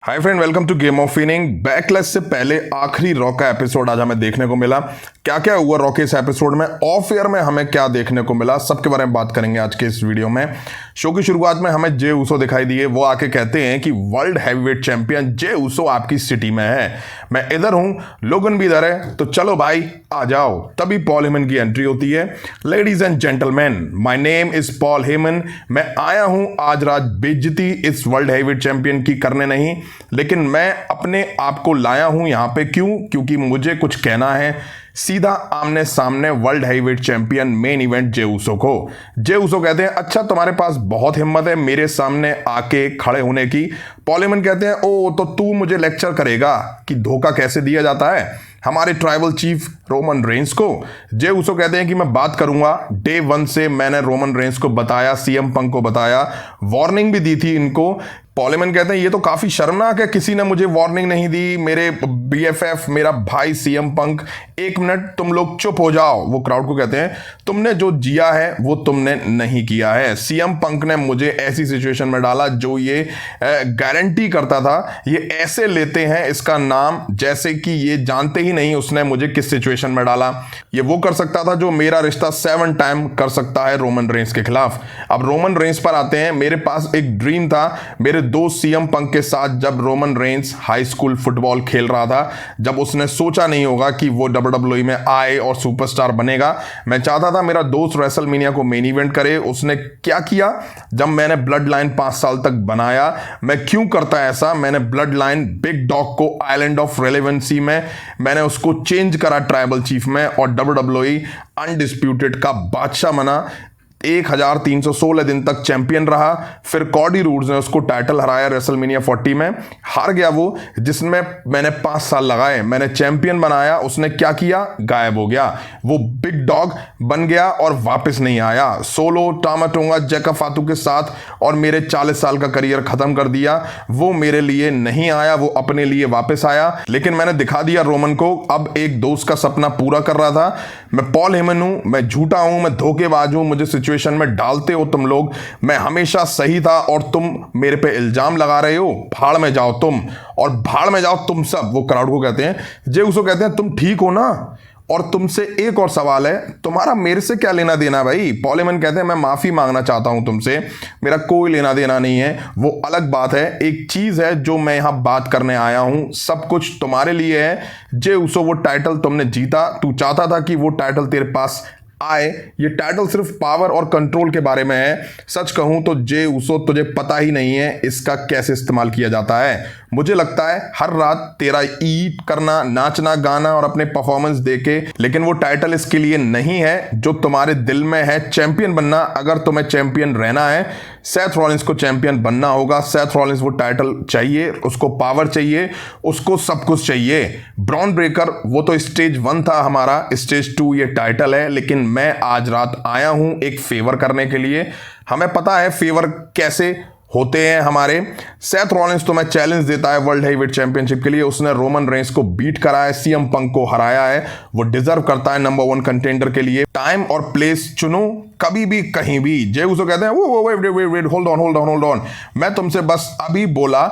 Hi friend, welcome to game of winning. Backlash से पहले आखिरी रॉ का एपिसोड आज हमें देखने को मिला। क्या क्या हुआ रॉ के इस एपिसोड में, ऑफ एयर में हमें क्या देखने को मिला, सबके बारे में बात करेंगे आज के इस वीडियो में। शो की शुरुआत में हमें जे उसो दिखाई दिए। वो आके कहते हैं कि वर्ल्ड हैवीवेट चैंपियन जे उसो आपकी सिटी में है, मैं इधर हूं, लोगन भी इधर है, तो चलो भाई आ जाओ। तभी पॉल हेमन की एंट्री होती है। Ladies and gentleman, my name is Paul Heyman. मैं आया हूं आज रात बेइज्जती इस वर्ल्ड हैवीवेट चैंपियन की करने नहीं, लेकिन मैं अपने आप को लाया हूं यहां पे। क्योंकि मुझे कुछ कहना है सीधा आमने सामने world heavyweight champion main event Jey Uso को। जे उसो कहते हैं अच्छा तुम्हारे पास बहुत हिम्मत है मेरे सामने आके खड़े होने की। पॉल हेमन कहते हैं ओ तो तू मुझे लेक्चर करेगा कि धोखा कैसे दिया जाता है हमारे ट्राइबल चीफ रोमन रेंस को। जे उसो कहते हैं कि मैं बात करूंगा। डे 1 से मैंने रोमन रेंस को बताया, सीएम पंक को बताया, वार्निंग भी दी थी इनको। पॉल हेमन कहते हैं ये तो काफी शर्मनाक है, किसी ने मुझे वार्निंग नहीं दी, मेरे बीएफएफ मेरा भाई सीएम पंक। एक मिनट तुम लोग चुप हो जाओ। वो क्राउड को कहते हैं तुमने जो जिया है वो तुमने नहीं किया है। सीएम पंक ने मुझे ऐसी सिचुएशन में डाला जो ये गारंटी करता था। ये ऐसे लेते हैं इसका नाम जैसे कि ये जानते ही नहीं उसने मुझे किस सिचुएशन में डाला। ये वो कर सकता था जो मेरा रिश्ता 7 टाइम कर सकता है रोमन रेंस के खिलाफ। अब रोमन रेंस पर आते हैं। मेरे पास एक ड्रीम था मेरे दोस्त सीएम पंक के साथ, जब Roman Reigns high school football खेल रहा था, जब उसने सोचा नहीं होगा कि वो WWE में आए और सुपरस्टार बनेगा। मैं चाहता था मेरा दोस्त रेसलमेनिया को मेन इवेंट करे। उसने क्या किया, जब मैंने ब्लड लाइन 5 साल तक बनाया, मैं क्यों करता ऐसा, मैंने ब्लड लाइन बिग डॉग को आइलैंड ऑफ रेलेवेंसी में मैंने उसको चेंज करा ट्राइबल चीफ में, और WWE अनडिस्प्यूटेड का बादशाह बना। 1316 दिन तक चैंपियन रहा। फिर कॉडी रूड्स ने उसको टाइटल हराया रेसलमेनिया 40 में, हार गया वो, जिसमें मैंने 5 साल लगाए। मैंने चैंपियन बनाया, उसने क्या किया, गायब हो गया। वो बिग डॉग बन गया और वापस नहीं आया। सोलो टामाटोंगा जैका फातू के साथ और मेरे 40 साल का करियर खत्म कर दिया। वो मेरे लिए नहीं आया, वो अपने लिए वापस आया। लेकिन मैंने दिखा दिया रोमन को, अब एक दोस्त का सपना पूरा कर रहा था। मैं पॉल हेमन हूं, मैं झूठा हूं, मैं धोखेबाज हूं, मुझे सिचुएशन में डालते हो तुम लोग। मैं हमेशा सही था और तुम मेरे पे इल्जाम लगा रहे हो। भाड़ में जाओ तुम, और भाड़ में जाओ तुम सब। वो क्राउड को कहते हैं, जे उसको कहते हैं तुम ठीक हो ना। और तुमसे एक और सवाल है, तुम्हारा मेरे से क्या लेना देना भाई। पॉल हेमन कहते हैं मैं माफी मांगना चाहता हूं तुमसे, मेरा कोई लेना देना नहीं है, वो अलग बात है। एक चीज है जो मैं यहां बात करने आया हूं, सब कुछ तुम्हारे लिए है। जे उसो वो टाइटल तुमने जीता, तू चाहता था कि वो टाइटल तेरे पास आए। ये टाइटल सिर्फ पावर और कंट्रोल के बारे में है। सच कहूं तो जे उसो तुझे पता ही नहीं है इसका कैसे इस्तेमाल किया जाता है। मुझे लगता है हर रात तेरा ईट करना, नाचना गाना और अपने परफॉर्मेंस देके, लेकिन वो टाइटल इसके लिए नहीं है जो तुम्हारे दिल में है, चैंपियन बनना। अगर तुम्हें चैंपियन रहना है, सेथ रॉलिंस को चैंपियन बनना होगा। सेथ रॉलिंस वो टाइटल चाहिए, उसको पावर चाहिए, उसको सब कुछ चाहिए। ब्रॉन ब्रेकर वो तो स्टेज 1 था हमारा, स्टेज 2 ये टाइटल है। लेकिन मैं आज रात आया हूं एक फेवर करने के लिए। हमें पता है फेवर कैसे होते हैं हमारे। सेथ रॉलिंस तो मैं चैलेंज देता है वर्ल्ड हैवीवेट चैंपियनशिप के लिए। उसने रोमन रेंस को बीट करा है, सीएम पंक को हराया है, वो डिजर्व करता है नंबर 1 कंटेंडर के लिए। टाइम और प्लेस चुनो, कभी भी कहीं भी। जे उसो कहते हैं वो वेट होल्ड ऑन। मैं तुमसे बस अभी बोला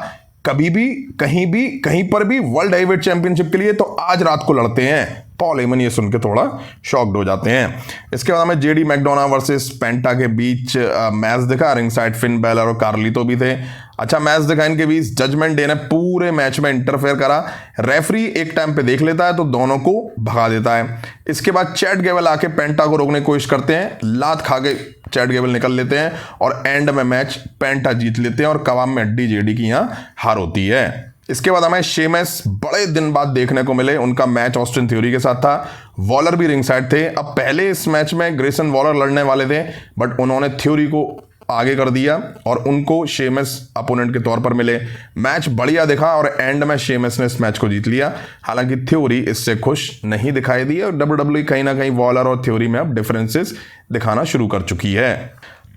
कभी भी कहीं पर भी वर्ल्ड हैवीवेट चैंपियनशिप के लिए, तो आज रात को लड़ते हैं। पॉल हेमन ये सुन के थोड़ा शॉक्ड हो जाते हैं। इसके बाद हमें जेडी मैकडोना वर्सेस पेंटा के बीच मैच दिखा। रिंग साइड फिन बैलर और कार्लितो भी थे। अच्छा मैच दिखा इनके बीच। जजमेंट डे ने पूरे मैच में इंटरफेयर करा। रेफरी एक टाइम पे देख लेता है तो दोनों को भगा देता है। इसके बाद चैट गेबल आके पेंटा को रोकने की कोशिश करते हैं, लात खा के चैट गेबल निकल लेते हैं और एंड में मैच पेंटा जीत लेते हैं और कवाम में अड्डी जेडी की यहाँ हार होती है। इसके बाद हमें शेमस बड़े दिन बाद देखने को मिले। उनका मैच ऑस्टिन थ्योरी के साथ था। वॉलर भी रिंग साइड थे। अब पहले इस मैच में ग्रेसन वॉलर लड़ने वाले थे, बट उन्होंने थ्योरी को आगे कर दिया और उनको शेमस अपोनेंट के तौर पर मिले। मैच बढ़िया दिखा और एंड में शेमस ने इस मैच को जीत लिया। हालांकि थ्योरी इससे खुश नहीं दिखाई दी और WWE कहीं ना कहीं वॉलर और थ्योरी में अब डिफरेंसेस दिखाना शुरू कर चुकी है।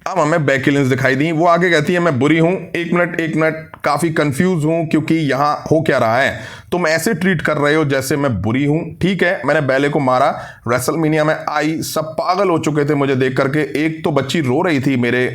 अब हमें बेकी लिंच दिखाई दी। वो आगे कहती है मैं बुरी हूं। एक मिनट, काफी कंफ्यूज हूं क्योंकि यहां हो क्या रहा है। तुम ऐसे ट्रीट कर रहे हो जैसे मैं बुरी हूं। ठीक है, मैंने बैले को मारा, रेसलमेनिया में आई, सब पागल हो चुके थे मुझे देख करके। एक तो बच्ची रो रही थी मेरे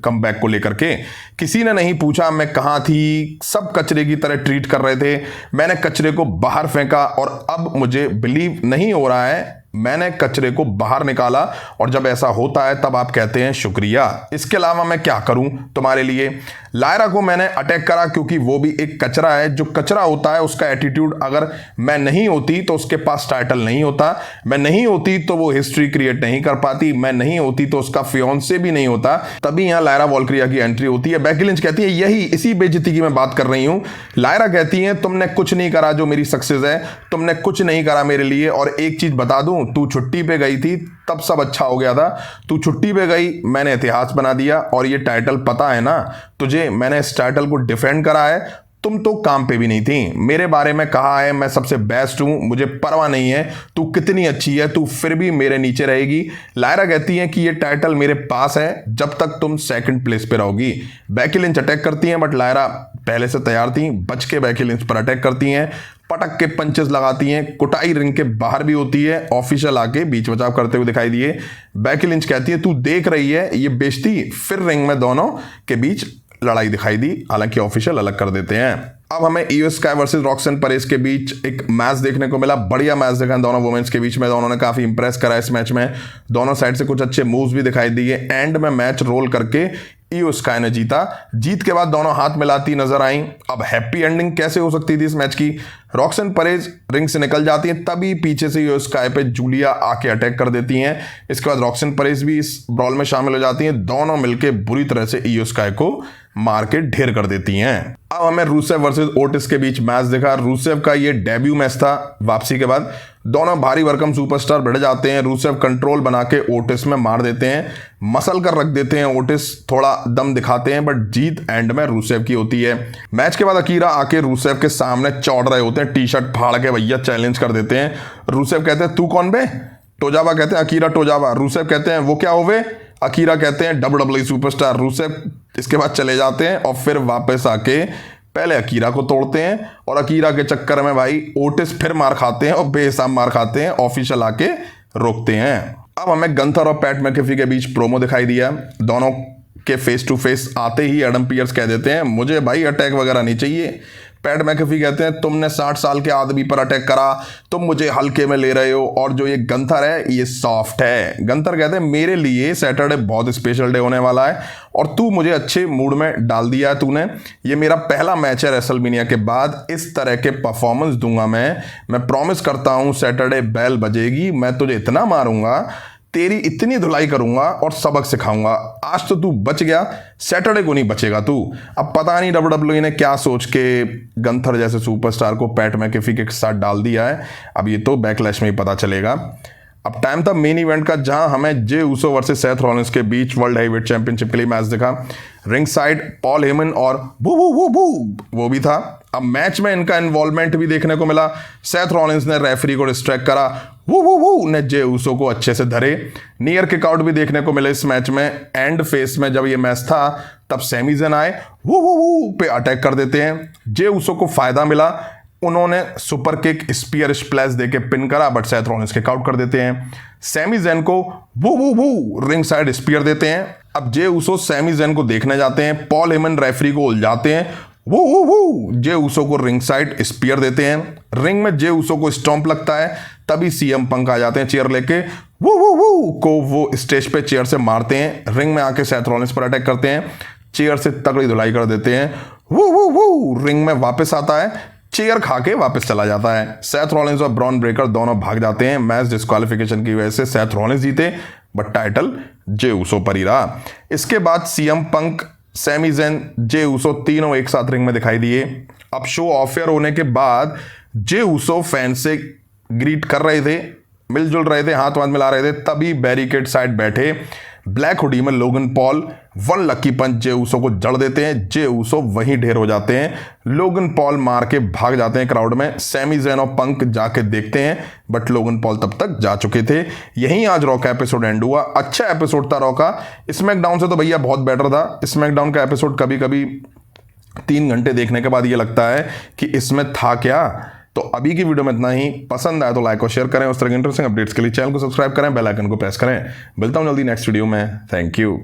कमबैक को लेकर के, किसी ने नहीं पूछा मैं कहां थी, सब कचरे की तरह ट्रीट कर रहे थे। मैंने कचरे को बाहर फेंका और अब मुझे बिलीव नहीं हो रहा है मैंने कचरे को बाहर निकाला, और जब ऐसा होता है तब आप कहते हैं शुक्रिया। इसके अलावा मैं क्या करूं तुम्हारे लिए। लायरा को मैंने अटैक करा क्योंकि वो भी एक कचरा है। जो कचरा होता है उसका एटीट्यूड, अगर मैं नहीं होती तो उसके पास टाइटल नहीं होता, मैं नहीं होती तो वो हिस्ट्री क्रिएट नहीं कर पाती, मैं नहीं होती तो उसका फियोंसे भी नहीं होता। तभी यहां लायरा वॉल्क्रिया की एंट्री होती है। बेकी लिंच कहती है यही इसी बेइज्जती की मैं बात कर रही हूं। लायरा कहती है तुमने कुछ नहीं करा जो मेरी सक्सेस है, तुमने कुछ नहीं करा मेरे लिए। और एक चीज बता दूं, तू छुट्टी पे गई थी तब सब अच्छा हो गया था। तू छुट्टी पे गई, मैंने इतिहास बना दिया, और ये टाइटल पता है ना तुझे, मैंने इस टाइटल को डिफेंड करा है। तुम तो काम पे भी नहीं थी, मेरे बारे में कहा है मैं सबसे बेस्ट हूं, मुझे परवाह नहीं है तू कितनी अच्छी है, तू फिर भी मेरे नीचे रहेगी। लायरा कहती है कि ये टाइटल मेरे पास है जब तक तुम सेकंड प्लेस पे रहोगी। बेकी लिंच अटैक करती हैं, बट लायरा पहले से तैयार थी, बच के बेकी लिंच पर अटैक करती हैं, पटक के पंचेस लगाती हैं। कुटाई रिंग के बाहर भी होती है, ऑफिशियल आके बीच बचाव करते हुए दिखाई दिए। बेकी लिंच कहती है तू देख रही है ये बेइज्जती। फिर रिंग में दोनों के बीच लड़ाई दिखाई दी, हालांकि ऑफिशियल अलग कर देते हैं। अब हमें इयो स्काई वर्सेस रॉक्सन परेज के बीच एक मैच देखने को मिला। बढ़िया मैच देखा दोनों वुमेन्स के बीच में, दोनों ने काफी इंप्रेस करा इस मैच में। दोनों साइड से कुछ अच्छे मूव्स भी दिखाई दिए। एंड में मैच रोल करके इयो स्काई ने जीता। जीत के बाद दोनों हाथ मिलाती नजर आई। अब हैप्पी एंडिंग कैसे हो सकती थी इस मैच की। रॉक्सन परेज रिंग से निकल जाती है, तभी पीछे से इयो स्काई पे जूलिया आके अटैक कर देती हैं। इसके बाद रॉक्सन परेज भी इस ब्रॉल में शामिल हो जाती हैं। दोनों मिलकर बुरी तरह से इयो स्काई को मार के ढेर कर देती हैं। अब हमें रूसेव वर्सेस ओटिस के बीच मैच दिखा। रूसेव का ये डेब्यू मैच था वापसी के बाद। दोनों भारी भरकम सुपरस्टार भिड़ जाते हैं। रूसेव कंट्रोल बना के ओटिस में मार देते हैं, मसल कर रख देते हैं। ओटिस थोड़ा दम दिखाते हैं, बट जीत एंड में रूसेव की होती है। मैच के बाद अकीरा आके रूसेव के सामने चौड़ रहे होते हैं, टी शर्ट फाड़ के भैया चैलेंज कर देते हैं। रूसेव कहते हैं तू कौन बे। टोजावा कहते हैं अकीरा टोजावा। रूसेव कहते हैं वो क्या होवे। अकीरा कहते हैं WWE सुपरस्टार। रूसेव इसके बाद चले जाते हैं और फिर वापस आके पहले अकीरा को तोड़ते हैं, और अकीरा के चक्कर में भाई ओटिस फिर मार खाते हैं और बेहिसाब मार खाते हैं। ऑफिशियल आके रोकते हैं। अब हमें गंथर और पैट मैकेफी के बीच प्रोमो दिखाई दिया। दोनों के फेस टू फेस आते ही एडम पियर्स कह देते हैं मुझे भाई अटैक वगैरह नहीं चाहिए। पैट मैकेफी कहते हैं तुमने 60 साल के आदमी पर अटैक करा, तुम मुझे हल्के में ले रहे हो, और जो ये गंथर है ये सॉफ्ट है। गंथर कहते हैं मेरे लिए सैटरडे बहुत स्पेशल डे होने वाला है, और तू मुझे अच्छे मूड में डाल दिया है तूने। ये मेरा पहला मैच है रेसलमेनिया के बाद, इस तरह के परफॉर्मेंस दूंगा मैं प्रॉमिस करता हूं सैटरडे बेल बजेगी, मैं तुझे इतना मारूंगा, तेरी इतनी धुलाई करूंगा और सबक सिखाऊंगा। आज तो तू बच गया, सैटरडे को नहीं बचेगा तू। अब पता नहीं WWE ने क्या सोच के गंथर जैसे सुपरस्टार को पैट मैकेफी के साथ डाल दिया है। अब ये तो बैकलैश में ही पता चलेगा। अब टाइम था मेन इवेंट का, जहां हमें Jey Uso versus Seth Rollins के बीच वर्ल्ड हेवीवेट चैंपियनशिप के लिए मैच दिखा। रिंग साइड पॉल हेमन और बू बू बू बू वो भी था। अब मैच में इनका इन्वॉल्वमेंट भी देखने को मिला। सेथ रॉलिंस ने रेफरी को डिस्ट्रैक्ट करा, वो ने जे ऊसो को अच्छे से धरे। नियर किक आउट भी देखने को मिले इस मैच में। एंड फेस में जब ये मैच था तब सैमी ज़ेन आए, वो पे अटैक कर देते हैं। जे ऊसो को फायदा मिला, उन्होंने सुपर किक स्पीयर स्प्लैश देके पिन करा, but Seth Rollins kick out कर देते हैं। सैमी ज़ेन को वो रिंग साइड स्पीयर देते हैं। अब जे ऊसो सैमी ज़ेन को देखने जाते हैं, पॉल हेमन रेफरी को उलझाते हैं, वो जे ऊसो को रिंग साइड स्पीयर देते हैं। रिंग में जे ऊसो को स्टॉम्प लगता है, तभी सीएम पंक आ जाते हैं चेयर लेके, वो स्टेज पे चेयर से मारते हैं। रिंग में आके सेथ रॉलिंस पर अटैक करते हैं, चेयर से तगड़ी धुलाई कर देते हैं। वो रिंग में वापस आता है, चेयर खा के वापस चला जाता है। सेथ रॉलिंस और ब्रॉन ब्रेकर दोनों भाग जाते हैं। मैच डिस्क्वालिफिकेशन की वजह से सेथ रॉलिंस जीते, बट टाइटल जे ऊसो पर ही रहा। इसके बाद CM Punk, Sami Zayn, Jey Uso तीनों एक साथ रिंग में दिखाई दिए। अब शो ऑफ एयर होने के बाद जे ऊसो फैन से ग्रीट कर रहे थे, मिलजुल रहे थे, हाथ वाथ मिला रहे थे, तभी बैरिकेड साइड बैठे ब्लैक हुडी में लोगन पॉल वन लकी पंच जे ऊसो को जड़ देते हैं। जे ऊसो वहीं ढेर हो जाते हैं। लोगन पॉल मार के भाग जाते हैं क्राउड में। सैमी ज़ैन और पंक जाके देखते हैं बट लोगन पॉल तब तक जा चुके थे। यहीं आज रॉ का एपिसोड एंड हुआ। अच्छा एपिसोड था रॉ का। स्मैकडाउन से तो भैया बहुत बेटर था। स्मैकडाउन का एपिसोड कभी कभी 3 घंटे देखने के बाद ये लगता है कि इसमें था क्या। तो अभी की वीडियो में इतना ही। पसंद आया तो लाइक और शेयर करें। उस तरह के इंटरेस्टिंग अपडेट्स के लिए चैनल को सब्सक्राइब करें, बेल आइकन को प्रेस करें। मिलता हूं जल्दी नेक्स्ट वीडियो में। Thank you.